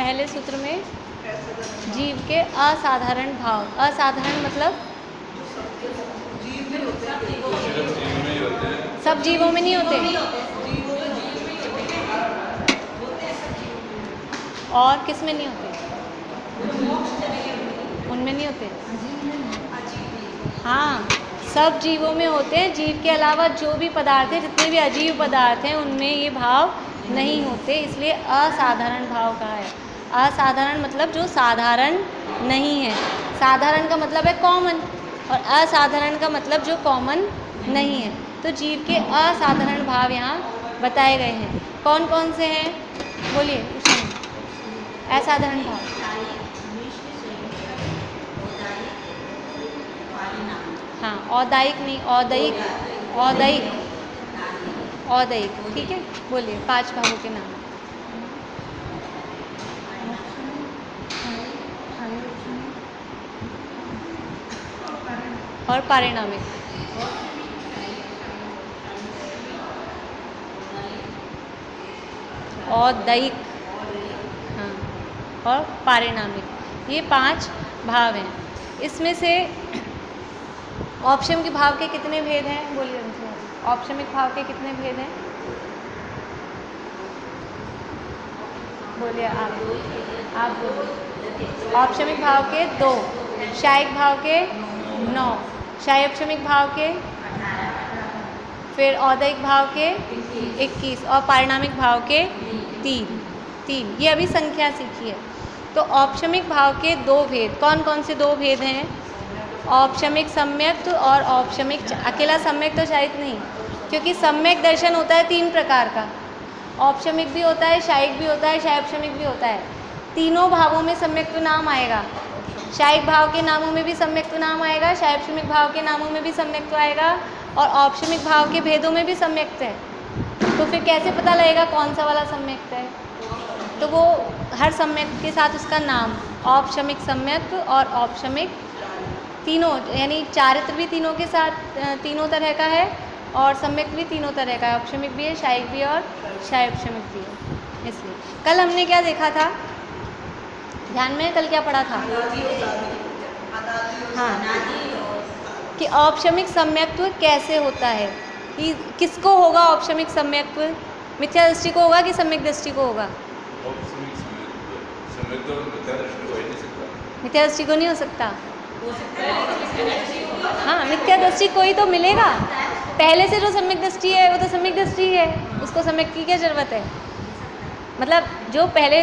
पहले सूत्र में जीव के असाधारण भाव। असाधारण मतलब सब जीवों में नहीं होते, और किस में नहीं होते? उनमें नहीं होते। हाँ, सब जीवों में होते हैं। जीव के अलावा जो भी पदार्थ हैं, जितने भी अजीव पदार्थ हैं, उनमें ये भाव नहीं होते, इसलिए असाधारण भाव कहा है। असाधारण मतलब जो साधारण नहीं है। साधारण का मतलब है कॉमन, और असाधारण का मतलब जो कॉमन नहीं है। तो जीव के असाधारण भाव यहाँ बताए गए हैं। कौन कौन से हैं? बोलिए। असाधारण भाव हाँ, औदायिक नहीं, औदयिक, औदयिक, औदयिक, ठीक है। बोलिए 5 भावों के नाम। और पारिणामिक। औदयिक, हाँ, और पारिणामिक, ये 5 भाव हैं। इसमें से औपशमिक भाव के कितने भेद हैं? बोलिए हमसे। औपशमिक भाव के कितने भेद हैं? बोलिए आप बोलिए। औपशमिक भाव के 2, शायिक भाव के 9, शायोपशमिक भाव के, फिर औदयिक भाव के 21 और पारिणामिक भाव के 3। ये अभी संख्या सीखी है। तो औपशमिक भाव के 2 भेद, कौन कौन से 2 भेद हैं? औपशमिक सम्यक्त और औपशमिक। अकेला सम्यक्त तो शायद नहीं, क्योंकि सम्यक दर्शन होता है 3 प्रकार का। औपशमिक भी होता है, शायिक भी होता है, शायोपशमिक भी होता है। तीनों भावों में सम्यक्त नाम आएगा। शायिक भाव के नामों में भी सम्यक्त नाम आएगा, शायोपशमिक भाव के नामों में भी सम्यक्त आएगा, और औपशमिक भाव के भेदों में भी सम्यक्त है। तो फिर कैसे पता लगेगा कौन सा वाला सम्यक्त है? तो वो हर सम्यक्त के साथ उसका नाम, औपशमिक सम्यक्त और औपशमिक तीनों, यानी चारित्र भी तीनों के साथ तीनों तरह का है, और सम्यक्त भी तीनों तरह का है। औपशमिक भी है, शायिक भी है, और शायोपशमिक भी है। इसलिए कल हमने क्या देखा था? ध्यान में कल क्या पढ़ा था? हाँ, कि औपशमिक सम्यक्त्व कैसे होता है, कि किसको होगा औपशमिक सम्यक्त्व? मिथ्या दृष्टि को होगा कि सम्यक दृष्टि को होगा? मिथ्या दृष्टि को नहीं हो सकता। हाँ, मिथ्या दृष्टि कोई तो मिलेगा। पहले से जो सम्यक दृष्टि है वो तो सम्यक दृष्टि है, उसको सम्यक की क्या जरूरत है? मतलब जो पहले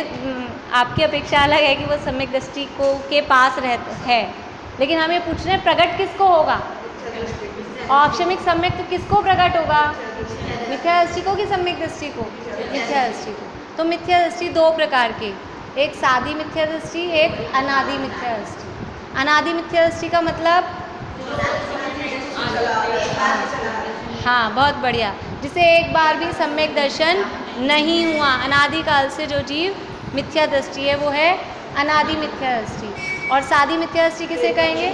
आपकी अपेक्षा अलग है कि वो सम्यक दृष्टि को के पास है, लेकिन हम ये पूछ रहे हैं प्रकट किसको होगा? औपशमिक सम्यक तो किसको प्रकट होगा? मिथ्या दृष्टि को कि सम्यक दृष्टि को? मिथ्या दृष्टि को। तो मिथ्या दृष्टि 2 प्रकार की, एक सादी मिथ्या दृष्टि, एक अनादि मिथ्या दृष्टि। अनादि मिथ्या दृष्टि का मतलब, हाँ बहुत बढ़िया, जिसे एक बार भी सम्यक दर्शन नहीं हुआ। अनादि काल से जो जीव मिथ्या दृष्टि है वो है अनादि मिथ्या दृष्टि। और सादी मिथ्या दृष्टि किसे कहेंगे?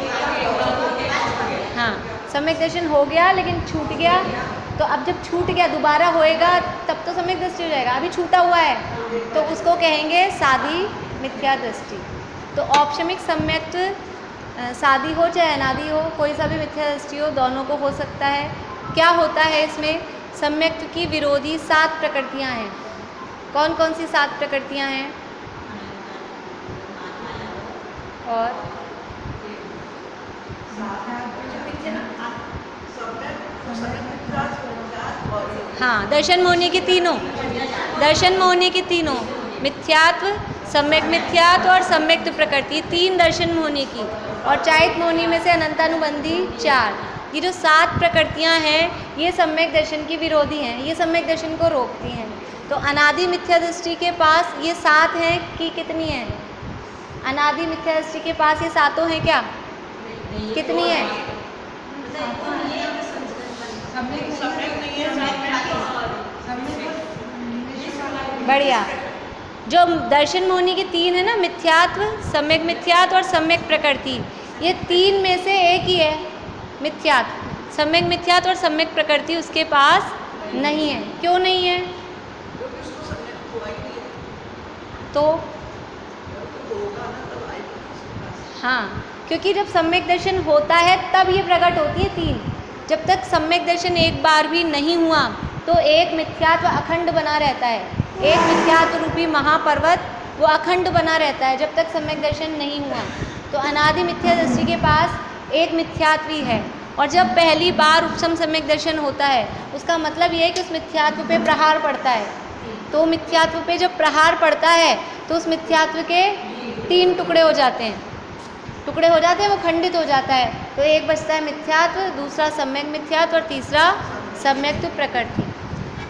हाँ, सम्यक दर्शन हो गया लेकिन छूट गया, तो अब जब छूट गया दोबारा होएगा तब तो सम्यक दृष्टि हो जाएगा। अभी छूटा हुआ है तो उसको कहेंगे सादी मिथ्या दृष्टि। तो औपशमिक सम्यक्त सादी हो चाहे अनादि हो, कोई सा भी मिथ्या दृष्टि हो, दोनों को हो सकता है। क्या होता है इसमें? सम्यक्त की विरोधी 7 प्रकृतियाँ हैं। कौन कौन सी 7 प्रकृतियाँ हैं? और हाँ, दर्शन मोहनी की तीनों, दर्शन मोहनी की तीनों, मिथ्यात्व, सम्यक मिथ्यात्व और सम्यक्त प्रकृति, 3 दर्शन मोहनी की, और चारित मोहनी में से अनंतानुबंधी 4। ये जो 7 प्रकृतियाँ हैं ये सम्यक दर्शन की विरोधी हैं, ये सम्यक दर्शन को रोकती हैं। तो अनादि मिथ्या दृष्टि के पास ये 7 हैं कि कितनी हैं? अनादि मिथ्या दृष्टि के पास ये 7 हैं क्या? कितनी है? बढ़िया। जो दर्शन मोहनी की 3 है ना, मिथ्यात्व, सम्यक मिथ्यात्व और सम्यक प्रकृति, ये 3 में से एक ही है मिथ्यात्व। सम्यक मिथ्यात्व और सम्यक प्रकृति उसके पास नहीं है। क्यों नहीं है? तो हाँ, क्योंकि जब सम्यक दर्शन होता है तब ये प्रकट होती है तीन। जब तक सम्यक दर्शन एक बार भी नहीं हुआ तो एक मिथ्यात्व अखंड बना रहता है। एक मिथ्यात्व रूपी महापर्वत वो अखंड बना रहता है जब तक सम्यक दर्शन नहीं हुआ। तो अनादि मिथ्या दृष्टि के पास एक मिथ्यात्व ही है, और जब पहली बार उपशम सम्यक दर्शन होता है उसका मतलब ये है कि उस मिथ्यात्व पे प्रहार पड़ता है। तो मिथ्यात्व पे जब प्रहार पड़ता है तो उस मिथ्यात्व के तीन टुकड़े हो जाते हैं, वो खंडित हो जाता है। तो एक बचता है मिथ्यात्व, दूसरा सम्यक मिथ्यात्व और तीसरा सम्यक्त्व प्रकृति।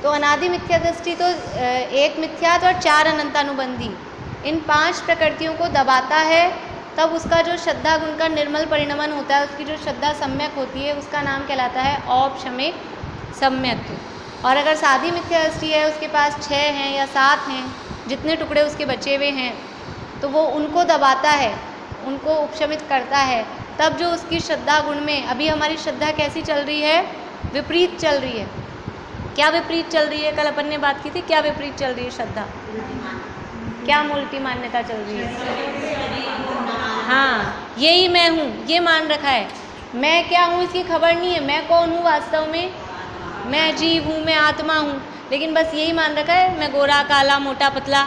तो अनादि मिथ्या दृष्टि तो एक मिथ्यात्व और चार अनंतानुबंधी, इन पांच प्रकृतियों को दबाता है, तब उसका जो श्रद्धा गुण का निर्मल परिणमन होता है, उसकी जो श्रद्धा सम्यक होती है उसका नाम कहलाता है औपशमिक सम्यक्त्व। और अगर साधी मिथ्या दृष्टि है, उसके पास 6 हैं या 7 हैं, जितने टुकड़े उसके बचे हुए हैं, तो वो उनको दबाता है, उनको उपशमित करता है। तब जो उसकी श्रद्धा गुण में, अभी हमारी श्रद्धा कैसी चल रही है? विपरीत चल रही है। क्या विपरीत चल रही है? कल अपन ने बात की थी, क्या विपरीत चल रही है श्रद्धा? क्या उल्टी मान्यता चल रही है? हाँ, यही मैं हूँ, ये मान रखा है। मैं क्या हूँ इसकी खबर नहीं है, मैं कौन हूँ वास्तव में? मैं जीव हूँ, मैं आत्मा हूँ, लेकिन बस यही मान रखा है मैं गोरा काला मोटा पतला,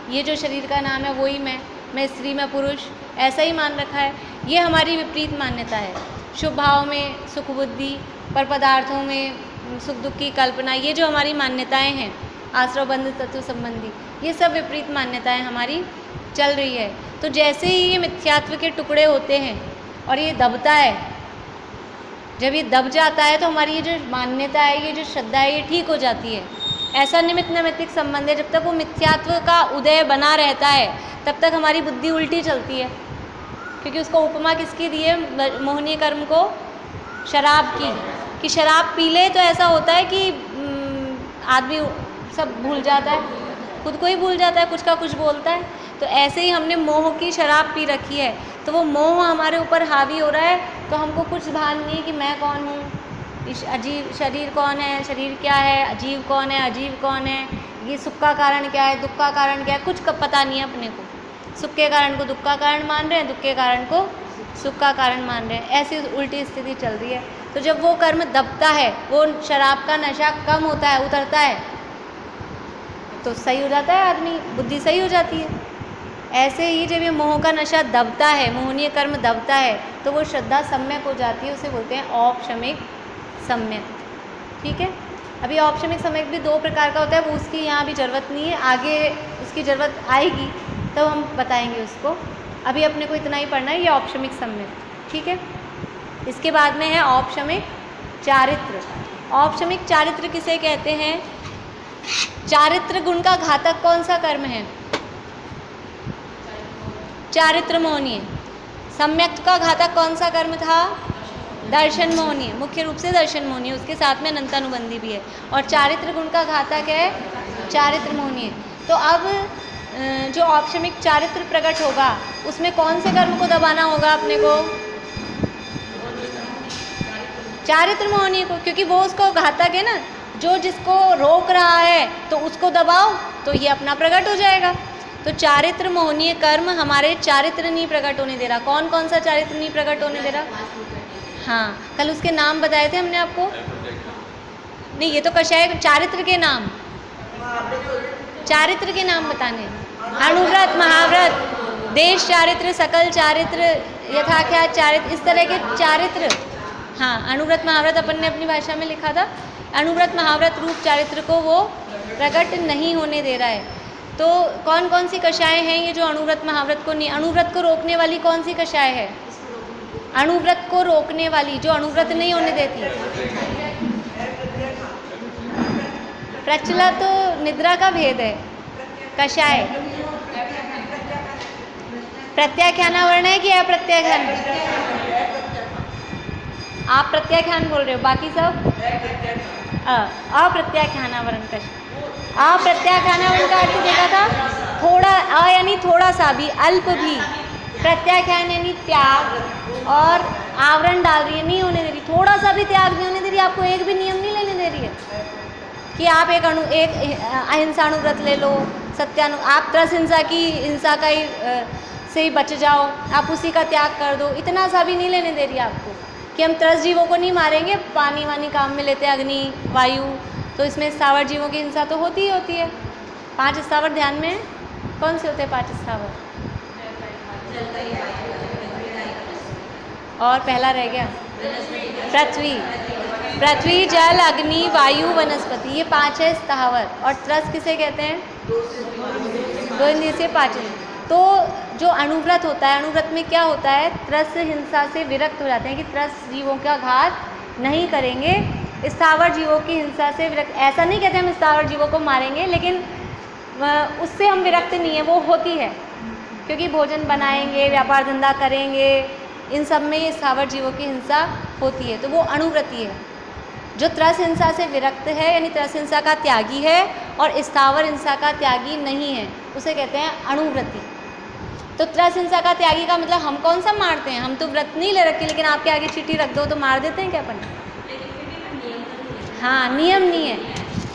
ये जो शरीर का नाम है वही मैं स्त्री मैं पुरुष, ऐसा ही मान रखा है। ये हमारी विपरीत मान्यता है। शुभ भाव में सुख बुद्धि, पर पदार्थों में सुख दुख की कल्पना, ये जो हमारी मान्यताएं हैं आश्रव बंध तत्व संबंधी, ये सब विपरीत मान्यताएं हमारी चल रही है। तो जैसे ही ये मिथ्यात्व के टुकड़े होते हैं और ये दबता है, जब ये दब जाता है तो हमारी ये जो मान्यता है, ये जो श्रद्धा है, ये ठीक हो जाती है। ऐसा निमित्त नैमित्तिक संबंध है, जब तक वो मिथ्यात्व का उदय बना रहता है तब तक हमारी बुद्धि उल्टी चलती है। क्योंकि उसको उपमा किसकी दी है? मोहनीय कर्म को शराब की, कि शराब पी ले तो ऐसा होता है कि आदमी सब भूल जाता है, खुद को ही भूल जाता है, कुछ का कुछ बोलता है। तो ऐसे ही हमने मोह की शराब पी रखी है, तो वो मोह हमारे ऊपर हावी हो रहा है, तो हमको कुछ भान नहीं कि मैं कौन हूँ, इस अजीब शरीर कौन है, शरीर क्या है, अजीब कौन है, अजीब कौन है, ये सुख का कारण क्या है, दुख का कारण क्या है, कुछ का पता नहीं है अपने को। सुख के कारण को दुख का कारण मान रहे हैं, दुख के कारण को सुख का कारण मान रहे हैं, ऐसी उल्टी स्थिति चल रही है। तो जब वो कर्म दबता है, वो शराब का नशा कम होता है, उतरता है, तो सही हो जाता है आदमी, बुद्धि सही हो जाती है। ऐसे ही जब ये मोह का नशा दबता है, मोहनीय कर्म दबता है, तो वो श्रद्धा सम्यक हो जाती है, उसे बोलते हैं औपशमिक सम्यक। ठीक है, अभी औपशमिक सम्यक भी 2 प्रकार का होता है, वो उसकी यहाँ भी ज़रूरत नहीं है, आगे उसकी ज़रूरत आएगी तब हम बताएंगे उसको। अभी अपने को इतना ही पढ़ना है, ये औपशमिक सम्यक। ठीक है, इसके बाद में है औपशमिक चारित्र। औपशमिक चारित्र किसे कहते हैं? चारित्र गुण का घातक कौन सा कर्म है? चारित्र मोहनीय। सम्यक का घातक कौन सा कर्म था? दर्शन मोहनीय, मुख्य रूप से दर्शन मोहनीय, उसके साथ में अनंतानुबंधी भी है। और चारित्र गुण का घातक है चारित्र मोहनीय। तो अब जो औपशमिक चारित्र प्रकट होगा उसमें कौन से कर्म को दबाना होगा अपने को? चारित्र मोहनीय को, क्योंकि वो उसको घातक है ना, जो जिसको रोक रहा है तो उसको दबाओ तो ये अपना प्रकट हो जाएगा। तो चारित्र मोहनीय कर्म हमारे चारित्र नहीं प्रकट होने दे रहा। कौन कौन सा चारित्र नहीं प्रकट होने दे रहा? हाँ, कल उसके नाम बताए थे हमने आपको। नहीं, ये तो कषाय चारित्र के नाम, चारित्र के नाम बताने, अणुव्रत, महाव्रत, देश चारित्र, सकल चारित्र, यथाख्यात चारित्र, इस तरह के चारित्र। हाँ, अणुव्रत महाव्रत अपन ने अपनी भाषा में लिखा था। अणुव्रत महाव्रत रूप चारित्र को वो प्रकट नहीं होने दे रहा है। तो कौन कौन सी कषाएं हैं ये जो अणुव्रत महाव्रत को नहीं, अणुव्रत को रोकने वाली कौन सी कषाय है? अणुव्रत को रोकने वाली, जो अणुव्रत नहीं होने देती। प्रचला तो निद्रा का भेद है, कषाय। प्रत्याख्यानावरण है कि अप्रत्याख्यान? आप प्रत्याख्यान बोल रहे हो, बाकी सब अप्रत्याख्यानावरण कषाय। अप्रत्याख्यानावरण का अर्थ देखा था, थोड़ा, अ यानी थोड़ा सा भी, अल्प भी, प्रत्याख्यान यानी त्याग, और आवरण डाल रही है, नहीं होने दे रही, थोड़ा सा भी त्याग नहीं होने दे रही, आपको एक भी नियम नहीं लेने दे रही है कि आप एक अहिंसाणु व्रत ले लो, आप त्रस हिंसा की हिंसा का ही से ही बच जाओ, आप उसी का त्याग कर दो, इतना सा भी नहीं लेने दे रही आपको कि हम त्रस जीवों को नहीं मारेंगे, पानी वानी काम में लेते हैं, अग्नि वायु, तो इसमें स्थावर जीवों की हिंसा तो होती ही होती है। 5 स्थावर ध्यान में कौन से होते हैं 5 स्थावर? और पहला रह गया पृथ्वी, पृथ्वी जल अग्नि वायु वनस्पति, ये 5 है स्थावर। और त्रस किसे कहते हैं? 2 इंद्रिय से 5। तो जो अणुव्रत होता है, अणुव्रत में क्या होता है, त्रस हिंसा से विरक्त हो जाते हैं कि त्रस जीवों का घात नहीं करेंगे, स्थावर जीवों की हिंसा से विरक्त। ऐसा नहीं कहते हम स्थावर जीवों को मारेंगे, लेकिन उससे हम विरक्त नहीं है, वो होती है, क्योंकि भोजन बनाएंगे, व्यापार धंधा करेंगे, इन सब में ये स्थावर जीवों की हिंसा होती है, तो वो अणुव्रती है। जो त्रस हिंसा से विरक्त है यानी त्रस हिंसा का त्यागी है और स्थावर हिंसा का त्यागी नहीं है, उसे कहते हैं अणुव्रती। तो त्रस हिंसा का त्यागी का मतलब हम कौन सा मारते हैं? हम तो व्रत नहीं ले रखे, लेकिन आपके आगे चींटी रख दो तो मार देते हैं क्या अपन? हाँ, नियम नहीं है।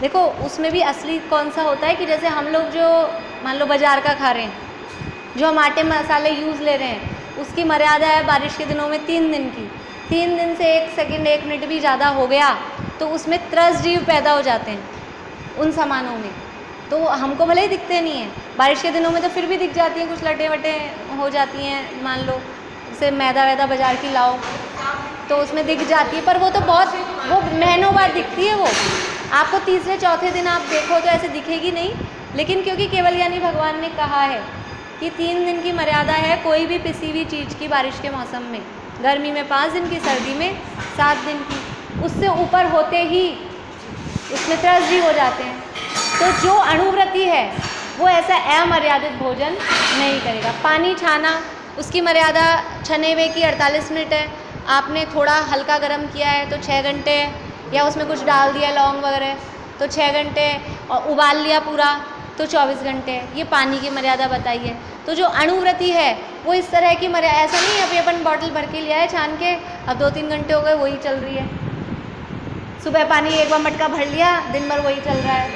देखो उसमें भी असली कौन सा होता है कि जैसे हम लोग जो मान लो बाजार का खा रहे हैं, जो हम आटे मसाले यूज़ ले रहे हैं, उसकी मर्यादा है बारिश के दिनों में 3 दिन की। 3 दिन से 1 सेकंड 1 मिनट भी ज़्यादा हो गया तो उसमें त्रस जीव पैदा हो जाते हैं उन सामानों में। तो हमको भले ही दिखते नहीं हैं, बारिश के दिनों में तो फिर भी दिख जाती हैं, कुछ लटे वटे हो जाती हैं, मान लो जैसे मैदा वैदा बाजार की लाओ तो उसमें दिख जाती है, पर वो तो बहुत वो महीनों बाद दिखती है। वो आपको तीसरे चौथे दिन आप देखो तो ऐसे दिखेगी नहीं, लेकिन क्योंकि केवल ज्ञानी भगवान ने कहा है कि 3 दिन की मर्यादा है कोई भी पिसी हुई चीज़ की बारिश के मौसम में, गर्मी में 5 दिन की, सर्दी में 7 दिन की, उससे ऊपर होते ही उसमें त्रस जीव हो जाते हैं। तो जो अणुव्रती है वो ऐसा अमर्यादित भोजन नहीं करेगा। पानी छाना, उसकी मर्यादा छने हुए की 48 मिनट है, आपने थोड़ा हल्का गर्म किया है तो 6 घंटे, या उसमें कुछ डाल दिया लौंग वगैरह तो 6 घंटे, और उबाल लिया पूरा तो 24 घंटे, ये पानी की मर्यादा बताई है। तो जो अणुव्रती है वो इस तरह की मर्यादा, ऐसा नहीं है अभी अपन बॉटल भर के लिया है छान के, अब 2-3 घंटे हो गए वही चल रही है, सुबह पानी एक बार मटका भर लिया, दिन भर वही चल रहा है,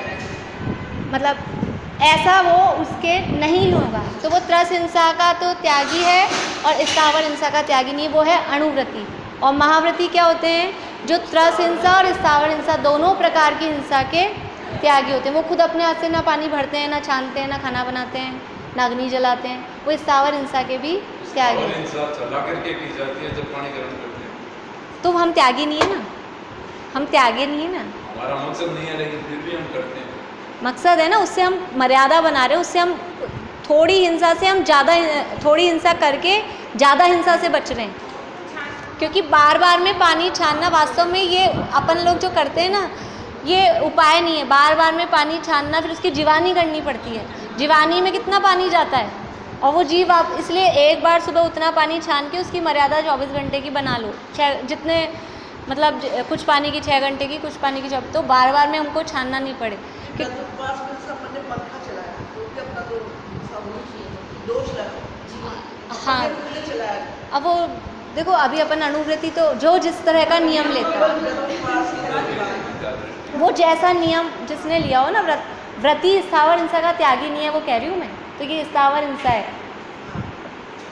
मतलब ऐसा वो उसके नहीं होगा। तो वो त्रस हिंसा का तो त्यागी है और स्थावर हिंसा का त्यागी नहीं, वो है अणुव्रती। और महाव्रती क्या होते हैं? जो त्रस हिंसा और स्थावर हिंसा दोनों प्रकार की हिंसा के त्यागी होते हैं। वो खुद अपने हाथ से ना पानी भरते हैं, ना छानते हैं, ना खाना बनाते हैं, ना अग्नि जलाते हैं, वो स्थावर हिंसा के भी त्यागी हैं। तो हम त्यागी नहीं है ना, हम त्यागी नहीं है ना, हमारा मकसद नहीं है, लेकिन फिर भी हम करते हैं। मकसद है ना, उससे हम मर्यादा बना रहे हैं, उससे हम थोड़ी हिंसा से हम ज़्यादा, थोड़ी हिंसा करके ज़्यादा हिंसा से बच रहे हैं। क्योंकि बार बार में पानी छानना वास्तव में ये अपन लोग जो करते हैं ना, ये उपाय नहीं है। बार बार में पानी छानना, फिर उसकी जीवानी करनी पड़ती है। जीवानी में कितना पानी जाता है, और वो जीव आप इसलिए एक बार सुबह उतना पानी छान के उसकी मर्यादा 24 घंटे की बना लो, जितने मतलब कुछ पानी की 6 घंटे की, कुछ पानी की 24, तो बार बार में हमको छानना नहीं पड़े। हाँ, अब वो देखो अभी अपन अणुव्रती तो जो जिस तरह का नियम लेता है, वो जैसा नियम जिसने लिया हो ना, व्रती स्थावर हिंसा का त्यागी नहीं है, वो कह रही हूँ मैं। तो ये स्थावर हिंसा है,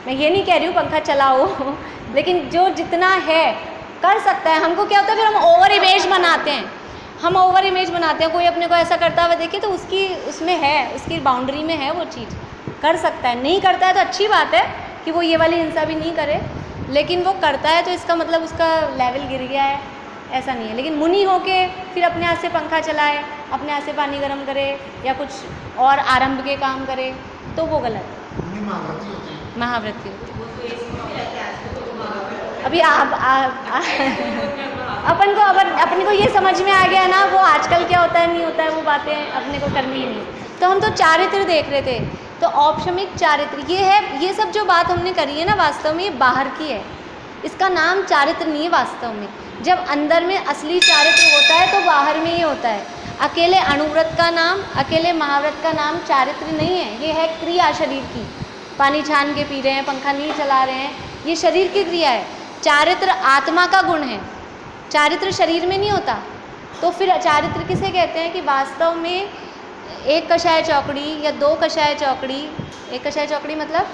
मैं ये नहीं कह रही हूँ पंखा चलाओ लेकिन जो जितना है कर सकता है। हमको क्या होता है, फिर हम ओवर इमेज बनाते हैं, हम ओवर इमेज बनाते हैं। कोई अपने को ऐसा करता हुआ देखे तो उसकी उसमें है, उसकी बाउंड्री में है, वो चीज़ कर सकता है। नहीं करता है तो अच्छी बात है कि वो ये वाली हिंसा भी नहीं करे, लेकिन वो करता है तो इसका मतलब उसका लेवल गिर गया है, ऐसा नहीं है। लेकिन मुनि होके फिर अपने हाथ से पंखा चलाए, अपने हाथ से पानी गर्म करे, या कुछ और आरंभ के काम करे, तो वो गलत है, महाव्रती होती है। अभी अपन को ये समझ में आ गया ना, वो आजकल क्या होता है नहीं होता है, वो बातें अपने को करनी ही नहीं। तो हम तो चारित्र देख रहे थे, तो औपशमिक चारित्र ये है। ये सब जो बात हमने करी है ना, वास्तव में ये बाहर की है, इसका नाम चारित्र नहीं है वास्तव में। जब अंदर में असली चारित्र होता है तो बाहर में ही होता है। अकेले अणुव्रत का नाम, अकेले महाव्रत का नाम चारित्र नहीं है, ये है क्रिया शरीर की। पानी छान के पी रहे हैं, पंखा नहीं चला रहे हैं, ये शरीर की क्रिया है। चारित्र आत्मा का गुण है, चारित्र शरीर में नहीं होता। तो फिर चारित्र किसे कहते हैं कि वास्तव में एक कषाय चौकड़ी या दो कषाय चौकड़ी, एक कषाय चौकड़ी मतलब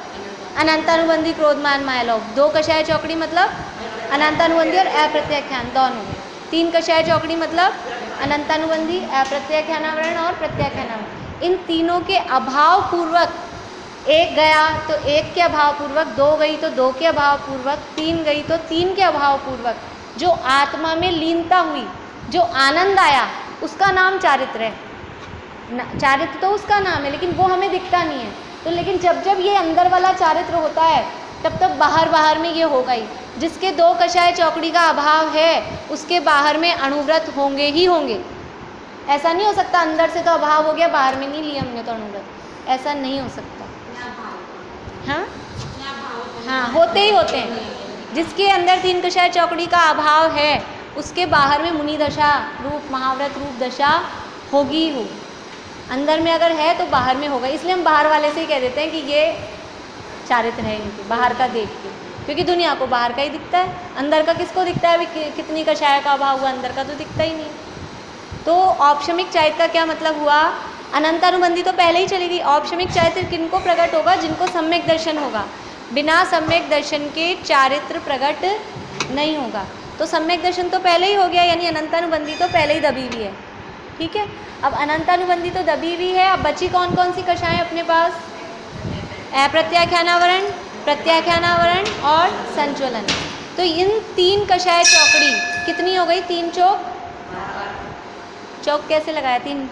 अनंतानुबंधी क्रोधमान मायालोक, दो कषाय चौकड़ी मतलब अनंतानुबंधी और अप्रत्याख्यान दोनों, तीन कषाय चौकड़ी मतलब अनंतानुबंधी, अप्रत्याख्यानावरण और प्रत्याख्यानावरण। इन तीनों के अभाव पूर्वक एक गया तो एक के अभाव पूर्वक, दो गई तो दो के अभाव पूर्वक, तीन गई तो तीन के अभाव पूर्वक जो आत्मा में लीनता हुई, जो आनंद आया, उसका नाम चारित्र है। चारित्र तो उसका नाम है, लेकिन वो हमें दिखता नहीं है। तो लेकिन जब जब ये अंदर वाला चारित्र होता है तब तब बाहर बाहर में ये होगा ही। जिसके दो कषाय चौकड़ी का अभाव है उसके बाहर में अणुव्रत होंगे ही होंगे। ऐसा नहीं हो सकता अंदर से तो अभाव हो गया बाहर में नहीं लिया हमने तो अणुव्रत, ऐसा नहीं हो सकता। हाँ हाँ, होते ही होते हैं। जिसके अंदर तीन कषाय चौकड़ी का अभाव है उसके बाहर में मुनि दशा रूप, महाव्रत रूप दशा होगी ही होगी। अंदर में अगर है तो बाहर में होगा। इसलिए हम बाहर वाले से ही कह देते हैं कि ये चारित्र है इनके, बाहर का देख के, क्योंकि दुनिया को बाहर का ही दिखता है, अंदर का किसको दिखता है? अभी कितनी कषाय का अभाव हुआ, अंदर का तो दिखता ही नहीं। तो औपशमिक चारित्र का क्या मतलब हुआ? अनंतानुबंधी तो पहले ही चली गई। औपशमिक चारित्र किनको प्रकट होगा? जिनको सम्यक दर्शन होगा। बिना सम्यक दर्शन के चारित्र प्रकट नहीं होगा। तो सम्यक दर्शन तो पहले ही हो गया, यानी अनंतानुबंधी तो पहले ही दबी हुई है। ठीक है, अब अनंतानुबंधी तो दबी हुई है। अब बची कौन कौन सी कषाएं अपने पास? अप्रत्याख्यानावरण, प्रत्याख्यानावरण और संचलन। तो इन तीन कषाय चौकड़ी कितनी हो गई? तीन चौक, चौक कैसे लगाया? तीन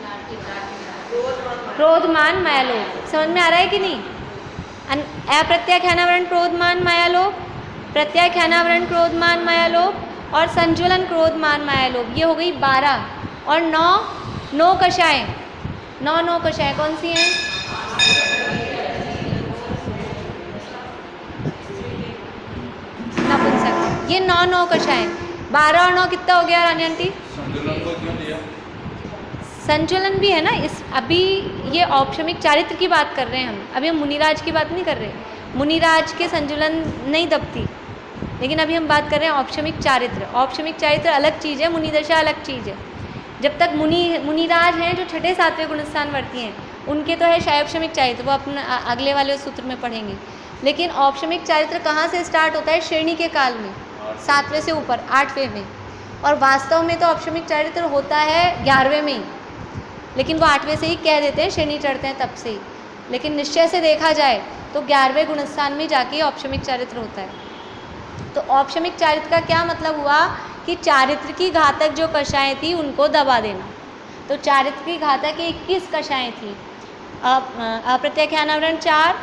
क्रोधमान मायालोक। समझ में आ रहा है कि नहीं? अप्रत्याख्यानावरण क्रोधमान मायालोक, प्रत्याख्यानावरण क्रोधमान मायालोक और संज्वलन क्रोधमान मायालोक, ये हो गई 12। और 9 कषाएं, 9 कषाएं कौन सी हैं? नपुंसक। ये 9 कषाएं, 12 और 9 कितना हो गया रानी आंटी? संतुलन को क्यों लिया? संचलन भी है ना इस। अभी ये औपशमिक चारित्र की बात कर रहे हैं हम, अभी हम मुनिराज की बात नहीं कर रहे। मुनिराज के संचलन नहीं दबती, लेकिन अभी हम बात कर रहे हैं औपशमिक चारित्र। औपशमिक चारित्र अलग चीज़ है, मुनिदशा अलग चीज़ है। जब तक मुनिराज हैं जो छठे सातवें गुणस्थान वर्ती हैं, उनके तो है शायोपशमिक चारित्र, वो अपना अगले वाले सूत्र में पढ़ेंगे। लेकिन औपशमिक चारित्र कहाँ से स्टार्ट होता है? श्रेणी के काल में, 7वें से ऊपर 8वें में। और वास्तव में तो औपशमिक चारित्र होता है 11वें में ही, लेकिन वो 8वें से ही कह देते हैं, श्रेणी चढ़ते हैं तब से ही। लेकिन निश्चय से देखा जाए तो 11वें गुणस्थान में जाके औपशमिक चारित्र होता है। तो औपशमिक चारित्र का क्या मतलब हुआ? कि चारित्र की घातक जो कषाएं थी उनको दबा देना। तो चारित्र की घातक 21 कषाएं थी। अप्रत्याख्यानावरण 4,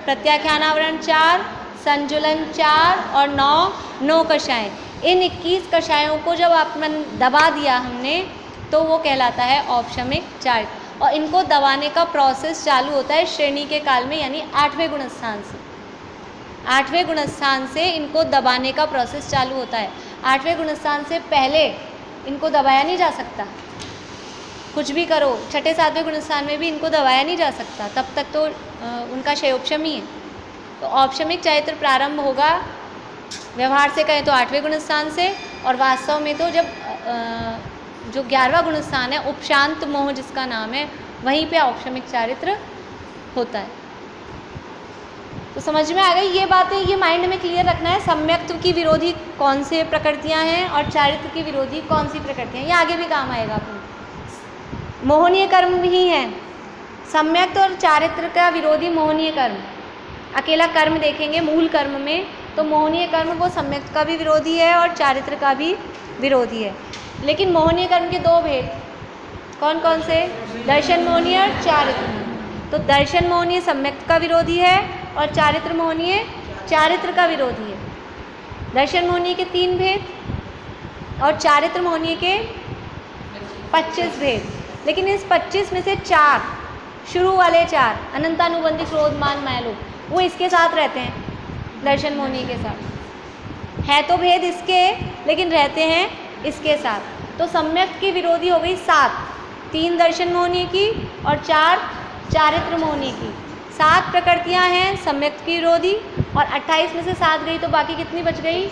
प्रत्याख्यानावरण 4, संजुलन 4 और 9 कषाएं। इन 21 कषायों को जब आपने दबा दिया हमने, तो वो कहलाता है औपशमिक चारित्र। और इनको दबाने का प्रोसेस चालू होता है श्रेणी के काल में, यानी 8वें गुणस्थान से। 8वें गुणस्थान से इनको दबाने का प्रोसेस चालू होता है। 8वें गुणस्थान से पहले इनको दबाया नहीं जा सकता। कुछ भी करो, छठे सातवें गुणस्थान में भी इनको दबाया नहीं जा सकता, तब तक तो उनका क्षयोपशमी है। तो औपशमिक चारित्र प्रारंभ होगा, व्यवहार से कहें तो 8वें गुणस्थान से, और वास्तव में तो जब जो 11वां गुणस्थान है, उपशांत मोह जिसका नाम है, वहीं पे औपशमिक चारित्र होता है। तो समझ में आ गई ये बातें? ये माइंड में क्लियर रखना है। सम्यक्त्व की विरोधी कौन से प्रकृतियां हैं और चारित्र की विरोधी कौन सी प्रकृतियां हैं, ये आगे भी काम आएगा अपन। मोहनीय कर्म ही है सम्यक्त्व और चारित्र का विरोधी मोहनीय कर्म। अकेला कर्म देखेंगे मूल कर्म में, तो मोहनीय कर्म वो सम्यक्त्व का भी विरोधी है और चारित्र का भी विरोधी है। लेकिन मोहनीय कर्म के 2 भेद कौन कौन से? दर्शन मोहनीय और चारित्र मोहनीय। तो दर्शन मोहनीय सम्यक्त्व का विरोधी है और चारित्र मोहनीय चारित्र का विरोधी है। दर्शन मोहनीय के 3 भेद और चारित्र मोहनीय के 25 भेद। लेकिन इस 25 में से 4, शुरू वाले 4 अनंतानुबंधी क्रोधमान मायालोक, वो इसके साथ रहते हैं, दर्शन मोहनीय के साथ। है तो भेद इसके, लेकिन रहते हैं इसके साथ। तो सम्यक्त्व की विरोधी हो गई 7, 3 दर्शन मोहनीय की और 4 चारित्र मोहनीय की। 7 प्रकृतियां हैं सम्यक्त्व की विरोधी, और 28 में से 7 गई तो बाकी कितनी बच गई?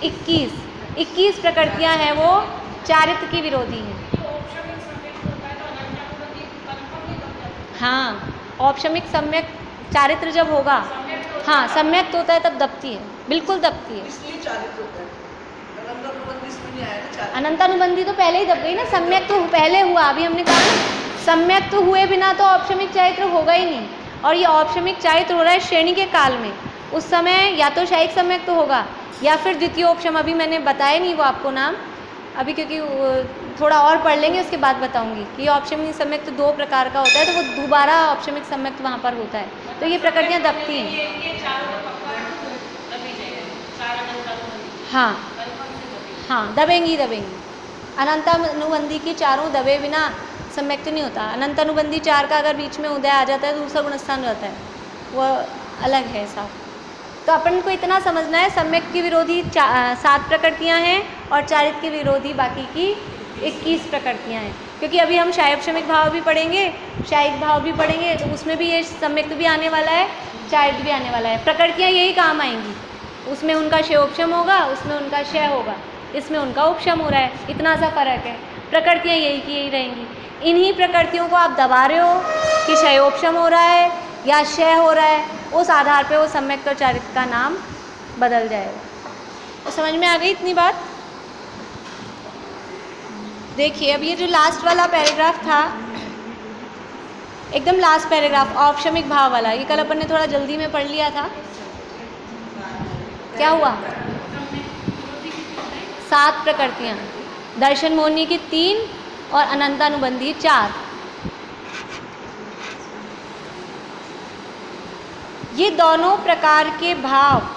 21 प्रकृतियां हैं वो चारित्र की विरोधी हैं। हाँ, औपशमिक सम्यक चारित्र जब होगा, हाँ सम्यक होता है तब दबती है, बिल्कुल दबती है। इसलिए चारित्र होता है, अनंतानुबंधी इसमें नहीं आया ना चारित्र। अनंतानुबंधी तो पहले ही दब गई ना, सम्यक तो पहले हुआ, अभी हमने कहा ना सम्यक तो हुए बिना तो औपशमिक चारित्र होगा ही नहीं। और ये औपशमिक चारित्र हो रहा है श्रेणी के काल में, उस समय या तो शायिक सम्यक तो होगा या फिर द्वितीयोपशम, अभी मैंने बताया नहीं वो आपको नाम अभी, क्योंकि थोड़ा और पढ़ लेंगे उसके बाद बताऊंगी कि औपशमिक सम्यक तो 2 प्रकार का होता है, तो वो दोबारा औपशमिक सम्यक तो वहाँ पर होता है, तो ये प्रकृतियाँ दबती हैं। हाँ हाँ, दबेंगी दबेंगी। अनंतानुबंधी की चारों दबे बिना सम्यक तो नहीं होता। अनंतानुबंधी 4 का अगर बीच में उदय आ जाता है तो दूसरा गुणस्थान रहता है, वो अलग है साफ। तो अपन को इतना समझना है, सम्यक की विरोधी 7 प्रकृतियाँ हैं और चारित्र की विरोधी बाकी की 21 प्रकृतियाँ हैं। क्योंकि अभी हम शायोपशमिक भाव भी पढ़ेंगे, शायिक भाव भी पढ़ेंगे, तो उसमें भी ये सम्यक भी आने वाला है, चारित्र भी आने वाला है। प्रकृतियाँ यही काम आएंगी, उसमें उनका क्षयोपशम होगा, उसमें उनका क्षय होगा, इसमें उनका उपशम हो रहा है, इतना सा फर्क है। प्रकृतियाँ यही की यही रहेंगी। इन्हीं प्रकृतियों को आप दबा रहे हो कि क्षयोपशम हो रहा है या क्षय हो रहा है, उस आधार पे वो सम्यक और चारित्र का नाम बदल जाएगा। तो समझ में आ गई इतनी बात? देखिए अब ये जो लास्ट वाला पैराग्राफ था, एकदम लास्ट पैराग्राफ औपशमिक भाव वाला, ये कल अपन ने थोड़ा जल्दी में पढ़ लिया था। क्या हुआ? 7 प्रकृतियाँ, दर्शन मोहिनी की 3 और अनंतानुबंधी 4। ये दोनों प्रकार के भाव,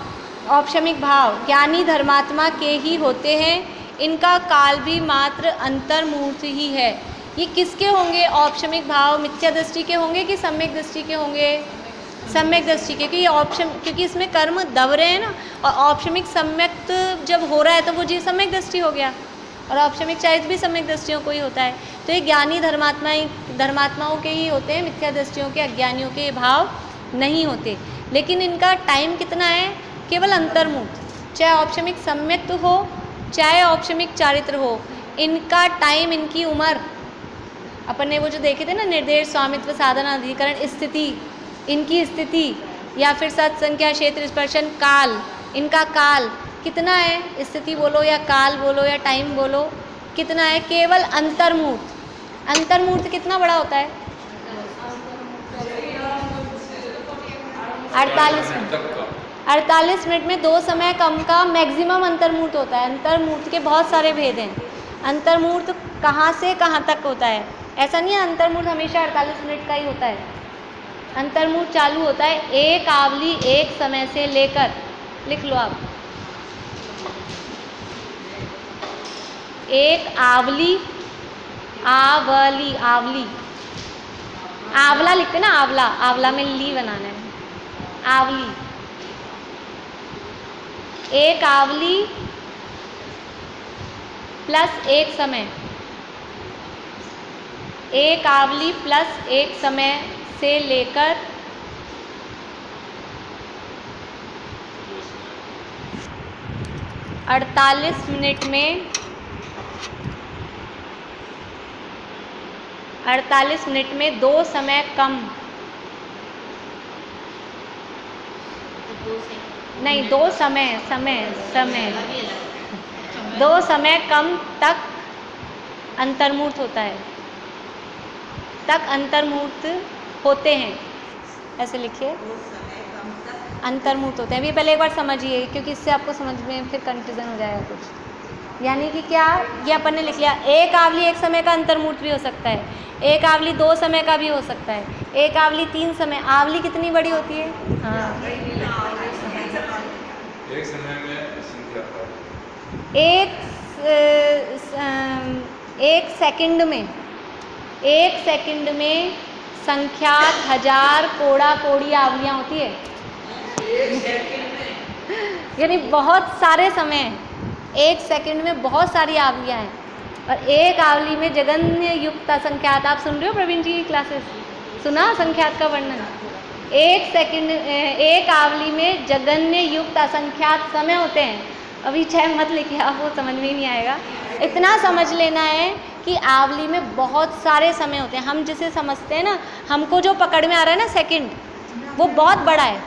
औपशमिक भाव ज्ञानी धर्मात्मा के ही होते हैं, इनका काल भी मात्र अंतर्मूर्त ही है। ये किसके होंगे? औपशमिक भाव मिथ्या दृष्टि के होंगे कि सम्यक दृष्टि के होंगे? सम्यक दृष्टि के, क्योंकि इसमें कर्म दब रहे हैं ना, और औपशमिक सम्यक जब हो रहा है तो वो जी सम्यक दृष्टि हो गया, और औपशमिक चारित्र भी सम्यक दृष्टियों को ही होता है। तो ये ज्ञानी धर्मात्माओं के ही होते हैं, मिथ्या दृष्टियों के अज्ञानियों के ये भाव नहीं होते। लेकिन इनका टाइम कितना है? केवल अंतर्मुख, चाहे औपशमिक सम्यक तो हो चाहे औपशमिक चारित्र हो, इनका टाइम, इनकी उम्र, अपन ने वो जो देखे थे ना निर्देश स्वामित्व साधना अधिकरण स्थिति, इनकी स्थिति या फिर सत्संख्या क्षेत्र स्पर्शन काल, इनका काल कितना है? स्थिति बोलो या काल बोलो या टाइम बोलो, कितना है? केवल अंतर्मूर्त। अंतर्मूर्त कितना बड़ा होता है? 48 मिनट। 48 मिनट में 2 समय कम का मैक्सिमम अंतर्मूर्त होता है। अंतर्मूर्त के बहुत सारे भेद हैं। अंतर्मूर्त कहाँ से कहाँ तक होता है, ऐसा नहीं है अंतर्मूर्त हमेशा 48 मिनट का ही होता है। अंतर्मूर्त चालू होता है एक आवली एक समय से लेकर, लिख लो आप, एक आवली, आवली, आवली, आंवला लिखते ना, आंवला, आंवला में ली बनाना है, आवली, एक आवली प्लस एक समय, एक आवली प्लस एक समय से लेकर 48 मिनट में 48 मिनट में 2 समय कम, नहीं 2 समय, समय 2 समय कम तक अंतर्मूर्त होता है, तक अंतर्मूर्त होते हैं, ऐसे लिखिए, अंतर्मूर्त होते हैं। अभी पहले एक बार समझिए, क्योंकि इससे आपको समझ में फिर कन्फ्यूज़न हो जाएगा कुछ। यानी कि क्या, ये अपन ने लिख लिया, एक आवली एक समय का अंतर्मूर्त भी हो सकता है, एक आवली 2 समय का भी हो सकता है, एक आवली 3 समय। आवली कितनी बड़ी होती है? हाँ, एक समय में संख्या एक सेकंड में, एक सेकंड में संख्यात 1000 कोड़ा कोड़ी आवलियाँ होती है, यानी बहुत सारे समय, एक सेकंड में बहुत सारी आवलियाँ हैं। और एक आवली में जगन्य युक्त असंख्यात, आप सुन रहे हो प्रवीण जी की क्लासेस, सुना संख्यात का वर्णन? एक सेकंड, एक आवली में जगन्य युक्त असंख्यात समय होते हैं। अभी 6 मत लिखे, आप वो समझ में ही नहीं आएगा। इतना समझ लेना है कि आवली में बहुत सारे समय होते हैं। हम जिसे समझते हैं ना, हमको जो पकड़ में आ रहा है ना सेकंड, वो बहुत बड़ा है।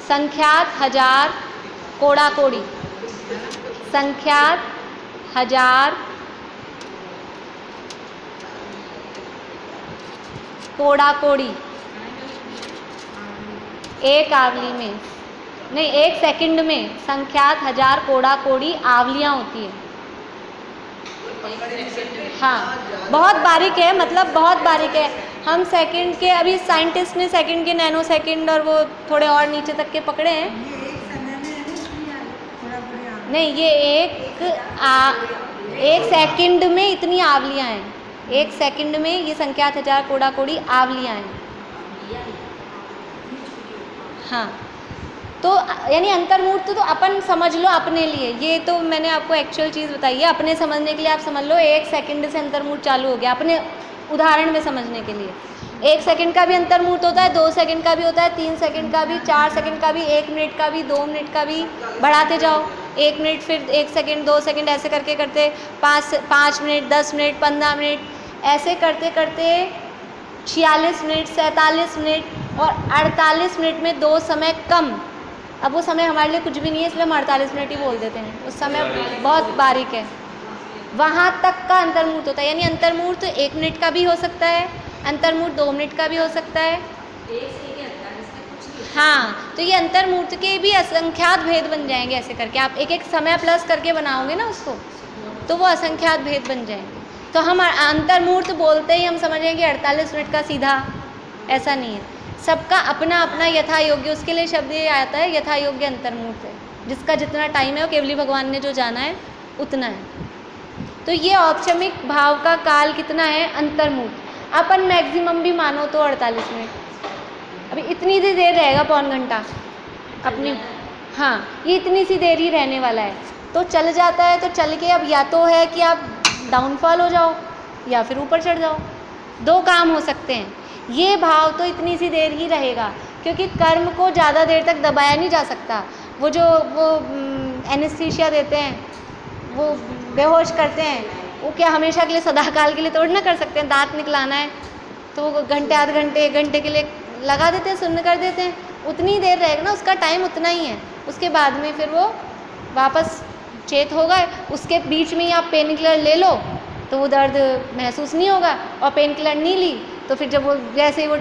संख्यात, हजार, कोड़ा कोड़ी। संख्यात, हजार, कोड़ा कोड़ी। एक आवली में नहीं, एक सेकंड में संख्यात, हजार, कोड़ा कोड़ी आवलियां होती है। हाँ, बहुत बारीक है, मतलब बहुत बारीक है। हम सेकंड के, अभी साइंटिस्ट ने सेकंड के नैनो सेकंड और वो थोड़े और नीचे तक के पकड़े हैं। नहीं, ये एक सेकंड में इतनी आवलियां हैं। एक सेकंड में ये संख्यात, हजार, कोड़ा कोड़ी आवलियां हैं। हाँ, तो यानी अंतर्मूर्त तो अपन समझ लो अपने लिए, ये तो मैंने आपको एक्चुअल चीज़ बताई है। अपने समझने के लिए आप समझ लो, एक सेकंड से अंतर्मूर्त चालू हो गया। अपने उदाहरण में समझने के लिए एक सेकंड का भी अंतर्मूर्त होता है, 2 सेकंड का भी होता है, 3 सेकंड का भी, 4 सेकंड का भी, 1 मिनट का भी, 2 मिनट का भी, बढ़ाते जाओ। 1 मिनट, फिर 1 सेकंड, 2 सेकंड, ऐसे करके करते 5 मिनट, 10 मिनट, 15 मिनट, ऐसे करते करते 46 मिनट, 47 मिनट और 48 मिनट में 2 समय कम। अब वो समय हमारे लिए कुछ भी नहीं है, इसलिए हम 48 मिनट ही बोल देते हैं। उस समय बहुत बारीक है, वहाँ तक का अंतर्मूर्त होता है। यानी अंतर्मूर्त 1 मिनट का भी हो सकता है, अंतर्मूर्त 2 मिनट का भी हो सकता है। हाँ, तो ये अंतर्मूर्त के भी असंख्यात भेद बन जाएंगे। ऐसे करके आप एक एक समय प्लस करके बनाओगे ना उसको, तो वो असंख्यात भेद बन जाएंगे। तो हम अंतर्मूर्त बोलते ही हम समझेंगे कि 48 मिनट का सीधा, ऐसा नहीं है। सबका अपना अपना यथा योग्य, उसके लिए शब्द ये आता है यथा योग्य अंतर्मूर्त है। जिसका जितना टाइम है वो केवली भगवान ने जो जाना है उतना है। तो ये औपचमिक भाव का काल कितना है अंतर्मूर्त। अपन मैक्सिमम भी मानो तो 48 मिनट, अभी इतनी सी देर रहेगा, पौन घंटा अपनी। हाँ, ये इतनी सी देर ही रहने वाला है। तो चल जाता है, तो चल के अब या तो है कि आप डाउनफॉल हो जाओ या फिर ऊपर चढ़ जाओ, 2 काम हो सकते हैं। ये भाव तो इतनी सी देर ही रहेगा, क्योंकि कर्म को ज़्यादा देर तक दबाया नहीं जा सकता। वो एनेस्थीसिया देते हैं, वो बेहोश करते हैं, वो क्या हमेशा के लिए, सदाकाल के लिए तोड़ ना कर सकते हैं। दांत निकलाना है तो वो घंटे, आध घंटे, 1 घंटे के लिए लगा देते हैं, सुन्न कर देते हैं। उतनी देर रहेगा ना, उसका टाइम उतना ही है। उसके बाद में फिर वो वापस चेत होगा। उसके बीच में ही आप पेन किलर ले लो तो वो दर्द महसूस नहीं होगा, और पेन किलर नहीं ली तो फिर जब वो जैसे ही वो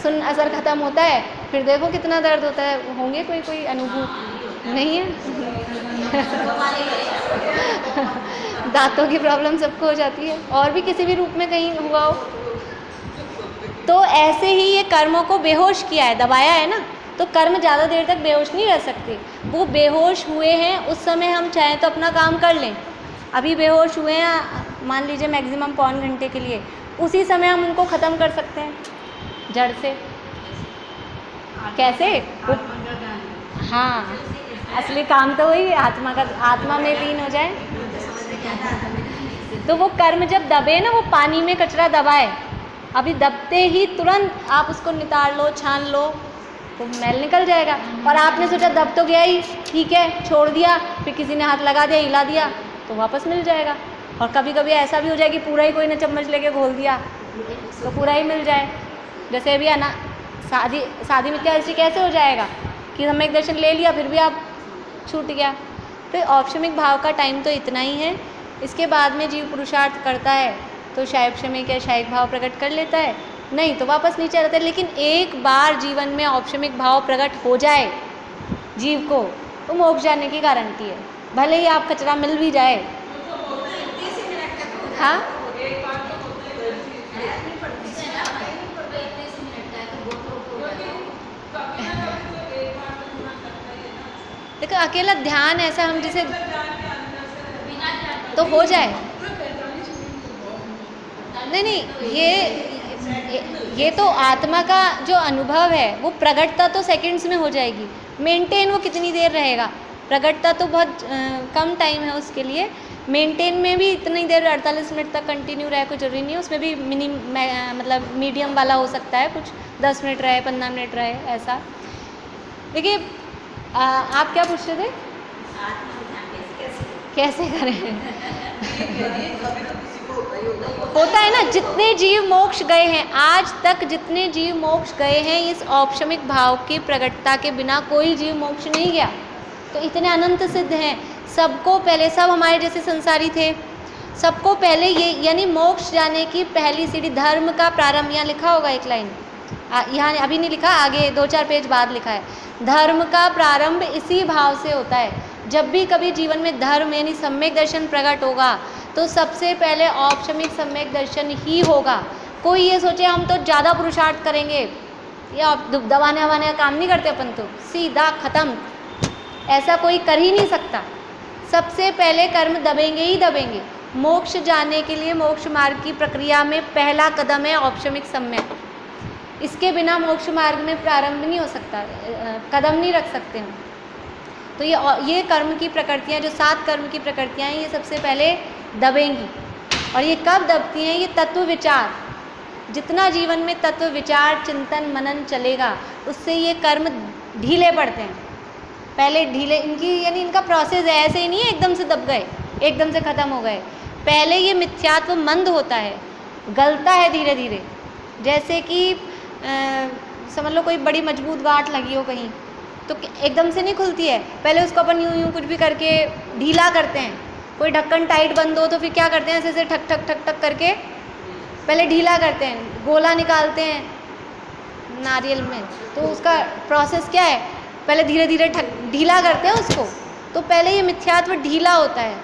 सुन असर ख़त्म होता है, फिर देखो कितना दर्द होता है। होंगे कोई अनुभूति नहीं है? दांतों की प्रॉब्लम सबको हो जाती है, और भी किसी भी रूप में कहीं हुआ हो। तो ऐसे ही ये कर्मों को बेहोश किया है, दबाया है ना, तो कर्म ज़्यादा देर तक बेहोश नहीं रह सकते। वो बेहोश हुए हैं, उस समय हम चाहें तो अपना काम कर लें। अभी बेहोश हुए हैं, मान लीजिए मैक्सिमम पौन घंटे के लिए, उसी समय हम उनको ख़त्म कर सकते हैं जड़ से। कैसे? हाँ, असली काम तो वही आत्मा का, आत्मा में लीन हो जाए। तो वो कर्म जब दबे ना, वो पानी में कचरा दबाए, अभी दबते ही तुरंत आप उसको नितार लो, छान लो, तो मैल निकल जाएगा। और आपने सोचा दब तो गया ही, ठीक है, छोड़ दिया, फिर किसी ने हाथ लगा दिया, हिला दिया, तो वापस मिल जाएगा। और कभी कभी ऐसा भी हो जाए कि पूरा ही कोई ने चम्मच लेके घोल दिया तो पूरा ही मिल जाए। जैसे अभी शादी मिथ्या दृष्टि कैसे हो जाएगा कि सम्यक दर्शन ले लिया फिर भी आप छूट गया। तो औपशमिक भाव का टाइम तो इतना ही है। इसके बाद में जीव पुरुषार्थ करता है तो शायपशमिक या शायिक भाव प्रकट कर लेता है, नहीं तो वापस नीचे आता है। लेकिन एक बार जीवन में औपशमिक भाव प्रकट हो जाए जीव को, तो मोक्ष जाने की गारंटी है, भले ही आप कचरा मिल भी जाए। हाँ, देखो अकेला ध्यान ऐसा हम जिसे तो हो जाए, नहीं, ये तो आत्मा का जो अनुभव है वो प्रगटता तो सेकंड्स में हो जाएगी। मेंटेन वो कितनी देर रहेगा, प्रगटता तो बहुत कम टाइम है उसके लिए। मेंटेन में भी इतनी देर 48 मिनट तक कंटिन्यू रहे कोई जरूरी नहीं है, उसमें भी मतलब मीडियम वाला हो सकता है, कुछ 10 मिनट रहे, 15 मिनट रहे, ऐसा। देखिए आप क्या पूछ रहे थे? कैसे करें? कभी तो किसी को होता ही होगा। होता है ना, जितने जीव मोक्ष गए हैं आज तक, जितने जीव मोक्ष गए हैं, इस औपशमिक भाव की प्रकटता के बिना कोई जीव मोक्ष नहीं गया। तो इतने अनंत सिद्ध हैं, सबको पहले, सब हमारे जैसे संसारी थे, सबको पहले ये, यानी मोक्ष जाने की पहली सीढ़ी धर्म का प्रारंभ, यहाँ लिखा होगा एक लाइन, यहाँ अभी नहीं लिखा, आगे 2-4 पेज बाद लिखा है, धर्म का प्रारंभ इसी भाव से होता है। जब भी कभी जीवन में धर्म यानी सम्यक दर्शन प्रकट होगा तो सबसे पहले औपशमिक सम्यक दर्शन ही होगा। कोई ये सोचे हम तो ज़्यादा पुरुषार्थ करेंगे या दबाने वबाने का काम नहीं करते अपन, तो सीधा ख़त्म, ऐसा कोई कर ही नहीं सकता। सबसे पहले कर्म दबेंगे ही दबेंगे। मोक्ष जाने के लिए मोक्ष मार्ग की प्रक्रिया में पहला कदम है औपशमिक सम्यक। इसके बिना मोक्ष मार्ग में प्रारंभ नहीं हो सकता, कदम नहीं रख सकते हम। तो ये कर्म की प्रकृतियाँ, जो 7 कर्म की प्रकृतियाँ हैं, ये सबसे पहले दबेंगी। और ये कब दबती हैं? ये तत्व विचार, जितना जीवन में तत्व विचार चिंतन मनन चलेगा उससे ये कर्म ढीले पड़ते हैं। पहले ढीले, इनकी यानी इनका प्रोसेस है, ऐसे ही नहीं है एकदम से दब गए, एकदम से ख़त्म हो गए। पहले ये मिथ्यात्व मंद होता है, गलता है धीरे धीरे। जैसे कि समझ लो कोई बड़ी मजबूत गांठ लगी हो कहीं, तो एकदम से नहीं खुलती है, पहले उसको अपन यूं यूं कुछ भी करके ढीला करते हैं। कोई ढक्कन टाइट बंद हो तो फिर क्या करते हैं, ऐसे ऐसे ठक ठक ठक ठक करके पहले ढीला करते हैं, गोला निकालते हैं नारियल में, तो उसका प्रोसेस क्या है, पहले धीरे धीरे ढीला करते हैं उसको। तो पहले ये मिथ्यात्व ढीला होता है,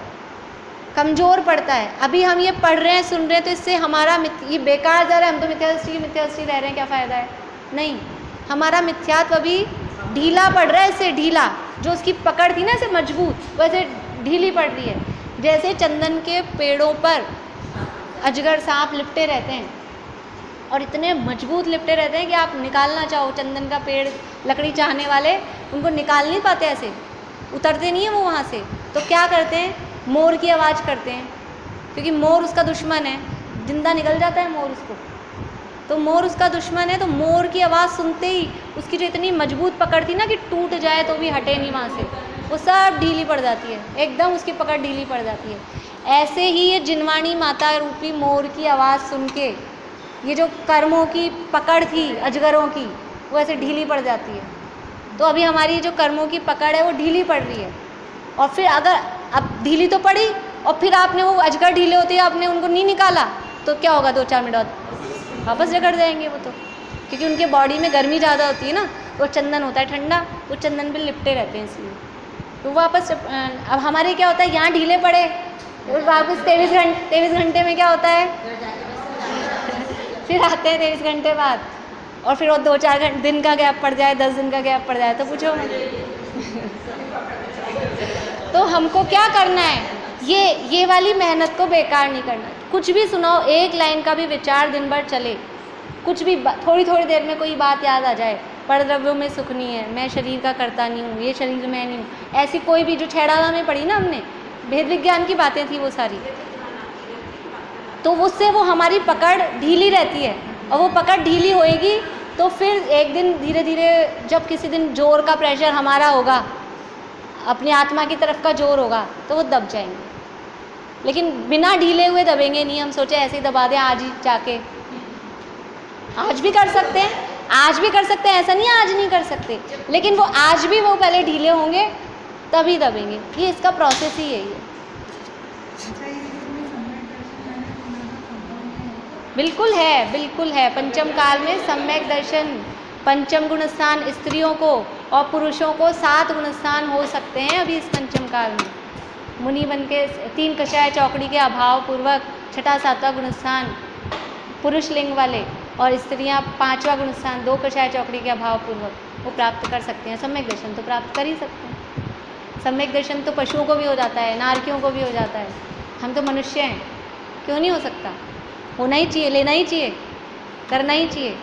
कमज़ोर पड़ता है। अभी हम ये पढ़ रहे हैं, सुन रहे हैं, तो इससे हमारा ये बेकार जा रहा है, हम तो मिथ्यादृष्टि रह रहे हैं, क्या फ़ायदा है? नहीं, हमारा मिथ्यात्व अभी ढीला पड़ रहा है, इससे ढीला, जो उसकी पकड़ थी ना ऐसे मजबूत, वैसे ढीली पड़ रही है। जैसे चंदन के पेड़ों पर अजगर सांप लिपटे रहते हैं और इतने मजबूत लिपटे रहते हैं कि आप निकालना चाहो, चंदन का पेड़ लकड़ी चाहने वाले उनको निकाल नहीं पाते, ऐसे उतरते नहीं है वो वहाँ से। तो क्या करते हैं, मोर की आवाज़ करते हैं, क्योंकि मोर उसका दुश्मन है, जिंदा निकल जाता है मोर उसको। तो मोर उसका दुश्मन है, तो मोर की आवाज़ सुनते ही उसकी जो इतनी मजबूत पकड़ थी ना कि टूट जाए तो भी हटे नहीं वहाँ से, वो सब ढीली पड़ जाती है, एकदम उसकी पकड़ ढीली पड़ जाती है। ऐसे ही ये जिनवाणी माता रूपी मोर की आवाज़ सुन के ये जो कर्मों की पकड़ थी अजगरों की, वो ऐसे ढीली पड़ जाती है। तो अभी हमारी जो कर्मों की पकड़ है वो ढीली पड़ रही है। और फिर अगर अब ढीली तो पड़ी और फिर आपने वो अजगर ढीले होते हैं आपने उनको नहीं निकाला, तो क्या होगा, 2-4 मिनट बाद वापस जकड़ जाएंगे वो, तो क्योंकि उनके बॉडी में गर्मी ज़्यादा होती है ना, वो चंदन होता है ठंडा, वो चंदन पे लिपटे रहते हैं, इसलिए तो वापस। अब हमारे क्या होता है, यहाँ ढीले पड़े और वापस 23 घंटे में क्या होता है फिर आते हैं 23 घंटे बाद, और फिर वो 2-4 दिन का गैप पड़ जाए, 10 दिन का गैप पड़ जाए, तो पूछो तो हमको क्या करना है, ये वाली मेहनत को बेकार नहीं करना। कुछ भी सुनाओ, एक लाइन का भी विचार दिन भर चले, कुछ भी थोड़ी थोड़ी देर में कोई बात याद आ जाए, परद्रव्यों में सुख नहीं है, मैं शरीर का करता नहीं हूँ, ये शरीर मैं नहीं हूँ, ऐसी कोई भी, जो छेड़ाला में पढ़ी ना हमने, भेद विज्ञान की बातें थी वो सारी, तो उससे वो हमारी पकड़ ढीली रहती है। और वो पकड़ ढीली होएगी तो फिर एक दिन धीरे धीरे, जब किसी दिन जोर का प्रेशर हमारा होगा, अपनी आत्मा की तरफ का जोर होगा, तो वो दब जाएंगे। लेकिन बिना ढीले हुए दबेंगे नहीं। हम सोचे ऐसे ही दबा दें आज ही जाके, आज भी कर सकते हैं, आज भी कर सकते हैं, ऐसा नहीं आज नहीं कर सकते, लेकिन वो आज भी वो पहले ढीले होंगे तभी दबेंगे। ये इसका प्रोसेस ही यही है। बिल्कुल है, बिल्कुल है। पंचम काल में सम्यक दर्शन, पंचम गुण स्थान स्त्रियों को और पुरुषों को 7 गुण स्थान हो सकते हैं अभी इस पंचम काल में। मुनि बन के 3 कषाय चौकड़ी के अभाव पूर्वक 6ठा 7वां गुण स्थान पुरुष लिंग वाले, और स्त्रियां 5वां गुण स्थान 2 कषाय चौकड़ी के अभाव पूर्वक वो प्राप्त कर सकते हैं। सम्यक दर्शन तो प्राप्त कर ही सकते हैं। सम्यक दर्शन तो पशुओं को भी हो जाता है, नारकियों को भी हो जाता है, हम तो मनुष्य हैं, क्यों नहीं हो सकता? होना ही चाहिए, लेना ही चाहिए, करना ही चाहिए।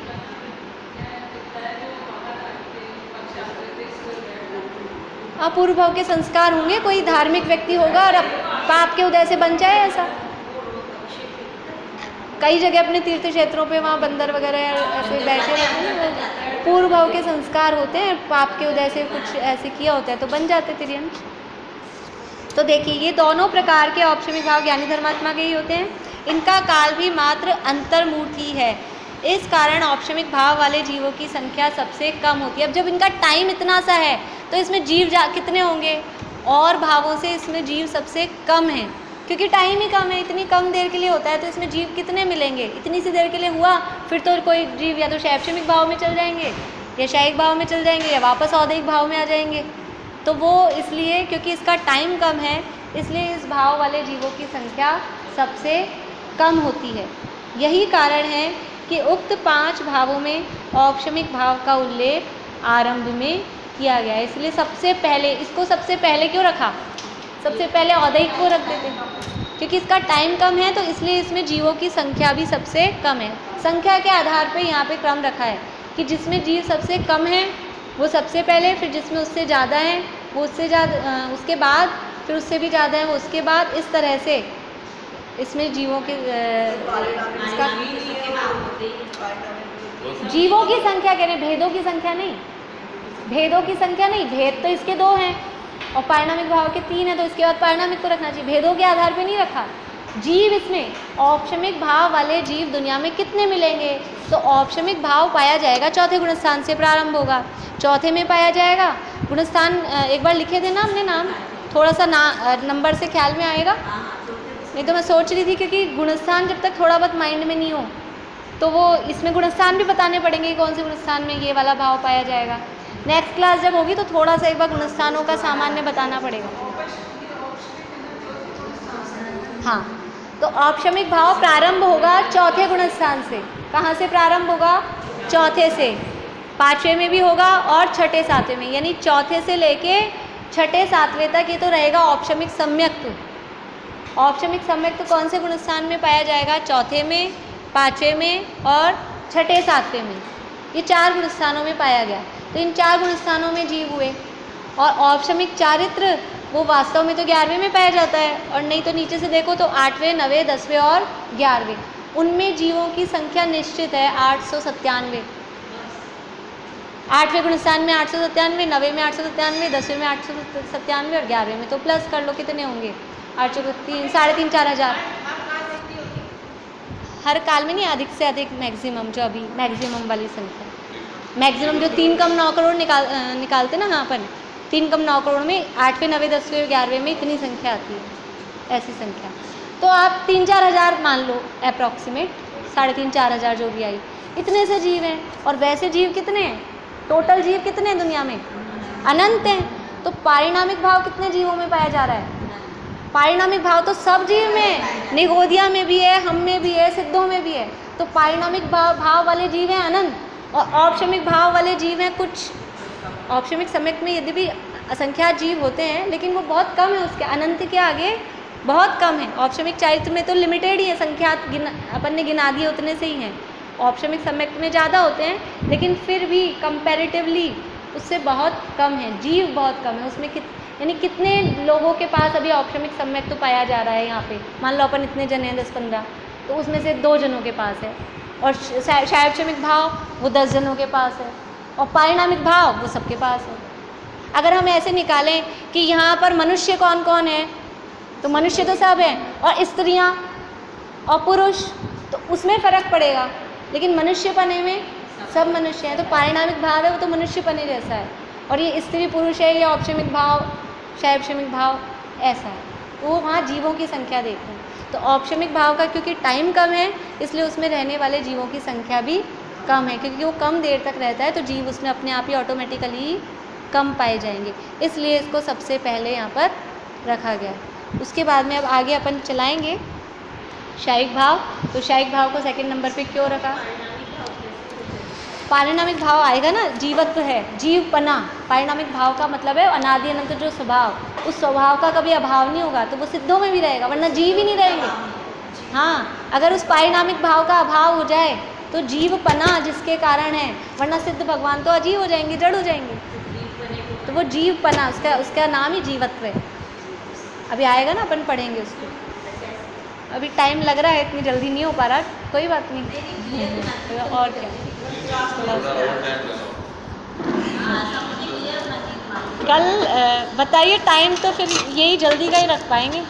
अपूर्व भाव के संस्कार होंगे, कोई धार्मिक व्यक्ति होगा और पाप के उदय से बन जाए ऐसा। कई जगह अपने तीर्थ क्षेत्रों पे वहाँ बंदर वगैरह ऐसे बैठे रहते हैं, पूर्व भाव के संस्कार होते हैं, पाप के उदय से कुछ ऐसे किया होता है तो बन जाते तिर्यंश। तो देखिए ये दोनों प्रकार के औपशमिक भाव ज्ञानी धर्मात्मा के ही होते हैं। इनका काल भी मात्र अंतर्मूर्त ही है। इस कारण औपशमिक भाव वाले जीवों की संख्या सबसे कम होती है। अब जब इनका टाइम इतना सा है तो इसमें जीव कितने होंगे? और भावों से इसमें जीव सबसे कम हैं, क्योंकि टाइम ही कम है, इतनी कम देर के लिए होता है, तो इसमें जीव कितने मिलेंगे? इतनी सी देर के लिए हुआ, फिर तो कोई जीव या तो शैक्षणिक भाव में चल जाएंगे या शायिक भाव में चल जाएंगे या वापस औदैहिक भाव में आ जाएंगे। तो वो इसलिए क्योंकि इसका टाइम कम है, इसलिए इस भाव वाले जीवों की संख्या सबसे कम होती है। यही कारण है कि उक्त 5 भावों में औपशमिक भाव का उल्लेख आरंभ में किया गया है। इसलिए सबसे पहले इसको सबसे पहले क्यों रखा? सबसे पहले औदैहिक को रख देते, क्योंकि इसका टाइम कम है, तो इसलिए इसमें जीवों की संख्या भी सबसे कम है। संख्या के आधार पर यहाँ पे क्रम रखा है कि जिसमें जीव सबसे कम है वो सबसे पहले, फिर जिसमें उससे ज़्यादा है वो उससे ज़्यादा, उसके बाद फिर उससे भी ज़्यादा है वो उसके बाद, इस तरह से इसमें जीवों के इसका जीवों की संख्या कह रहे, भेदों की संख्या नहीं, भेदों की संख्या नहीं। भेद तो इसके 2 हैं और पारिणामिक भाव के 3 हैं, तो इसके बाद पारिणामिक को रखना चाहिए, भेदों के आधार पे नहीं रखा। जीव इसमें औपशमिक भाव वाले जीव दुनिया में कितने मिलेंगे? तो औपशमिक भाव पाया जाएगा चौथे गुणस्थान से प्रारंभ होगा, चौथे में पाया जाएगा। गुणस्थान एक बार लिखे थे ना हमने नाम, थोड़ा सा नंबर से ख्याल में आएगा, नहीं तो मैं सोच रही थी क्योंकि गुणस्थान जब तक थोड़ा बहुत माइंड में नहीं हो तो वो इसमें गुणस्थान भी बताने पड़ेंगे कि कौन से गुणस्थान में ये वाला भाव पाया जाएगा। नेक्स्ट क्लास जब होगी तो थोड़ा सा एक बार गुणस्थानों का सामान्य बताना पड़ेगा। हाँ, तो औपशमिक भाव प्रारंभ होगा चौथे गुणस्थान से। कहाँ से प्रारंभ होगा? चौथे से। 5वें में भी होगा और छठे 7वें में, यानी चौथे से लेके छठे 7वें तक ये तो रहेगा औपशमिक सम्यक्त। औपशमिक सम्यक्त कौन से गुणस्थान में पाया जाएगा? चौथे में, 5वें में और छठे 7वें में। ये 4 गुणस्थानों में पाया गया। तो इन 4 गुणस्थानों में जीव हुए। और औपशमिक चारित्र वो वास्तव में तो 11वें में पाया जाता है, और नहीं तो नीचे से देखो तो 8वें, 9वें, 10वें और 11वें, उनमें जीवों की संख्या निश्चित है 897। 8वें गुणस्थान में 897, 9वें में 897, 10वें में 897 और 11वें में तो प्लस कर लो कितने होंगे? 803, 3,500 4,000। हर काल में नहीं, अधिक से अधिक मैक्सिमम, जो अभी मैक्सिमम वाली संख्या, मैक्सिमम जो 3 कम 9 करोड़ निकालते ना, हाँ अपन 3 कम 9 करोड़ में 8वें, 9वें, 10वें, 11वें में इतनी संख्या आती है, ऐसी संख्या। तो आप 3-4 हज़ार मान लो अप्रॉक्सीमेट, 3,500-4,000 जो भी आई, इतने से जीव हैं। और वैसे जीव कितने हैं? टोटल जीव कितने हैं दुनिया में? अनंत हैं। तो पारिणामिक भाव कितने जीवों में पाया जा रहा है? पारिणामिक भाव तो सब जीव में, निगोदिया में भी है, हम में भी है, सिद्धों में भी है। तो पारिणामिक भाव वाले जीव हैं अनंत, और औपशमिक भाव वाले जीव हैं कुछ। औपशमिक सम्यक में यदि भी असंख्यात जीव होते हैं, लेकिन वो बहुत कम है, उसके अनंत के आगे बहुत कम है। औपशमिक चारित्र में तो लिमिटेड ही है, संख्यात अपन ने गिना दिए उतने से ही हैं। औपशमिक सम्यक में ज़्यादा होते हैं, लेकिन फिर भी कंपैरेटिवली उससे बहुत कम है, जीव बहुत कम है उसमें। यानी कितने लोगों के पास अभी औपशमिक सम्यक तो पाया जा रहा है यहाँ पे? मान लो अपन इतने जन हैं 10-15, तो उसमें से 2 जनों के पास है, और शायपशमिक भाव वो 10 जनों के पास है, और पारिणामिक भाव वो सबके पास है। अगर हम ऐसे निकालें कि यहाँ पर मनुष्य कौन कौन है, तो मनुष्य तो सब हैं, और स्त्रियाँ और पुरुष, तो उसमें फ़र्क पड़ेगा, लेकिन मनुष्यपने में सब मनुष्य हैं। तो पारिणामिक भाव है वो तो मनुष्यपने जैसा है, और ये स्त्री पुरुष है, ये औपशमिक भाव, शायपशमिक भाव ऐसा है। तो वो वहाँ जीवों की संख्या देख रहे हैं। तो औपशमिक भाव का क्योंकि टाइम कम है, इसलिए उसमें रहने वाले जीवों की संख्या भी कम है, क्योंकि वो कम देर तक रहता है, तो जीव उसमें अपने आप ही ऑटोमेटिकली कम पाए जाएंगे, इसलिए इसको सबसे पहले यहाँ पर रखा गया है। उसके बाद में अब आगे अपन चलाएंगे शायिक भाव। तो शायिक भाव को सेकंड नंबर पे क्यों रखा? पारिणामिक भाव आएगा ना, जीवत्व है, जीवपना। पारिणामिक भाव का मतलब है अनादि अनंत जो स्वभाव, उस स्वभाव का कभी अभाव नहीं होगा, तो वो सिद्धों में भी रहेगा, वरना जीव ही नहीं रहेंगे। हाँ, अगर उस पारिणामिक भाव का अभाव हो जाए तो जीवपना जिसके कारण है, वरना सिद्ध भगवान तो अजीव हो जाएंगे, जड़ हो जाएंगे। तो वो जीवपना, उसका नाम ही जीवत्व है। अभी आएगा ना, अपन पढ़ेंगे उसको। अभी टाइम लग रहा है, इतनी जल्दी नहीं हो पा रहा, कोई बात नहीं। और क्या, कल बताइए टाइम तो फिर यही जल्दी का ही रख पाएंगे।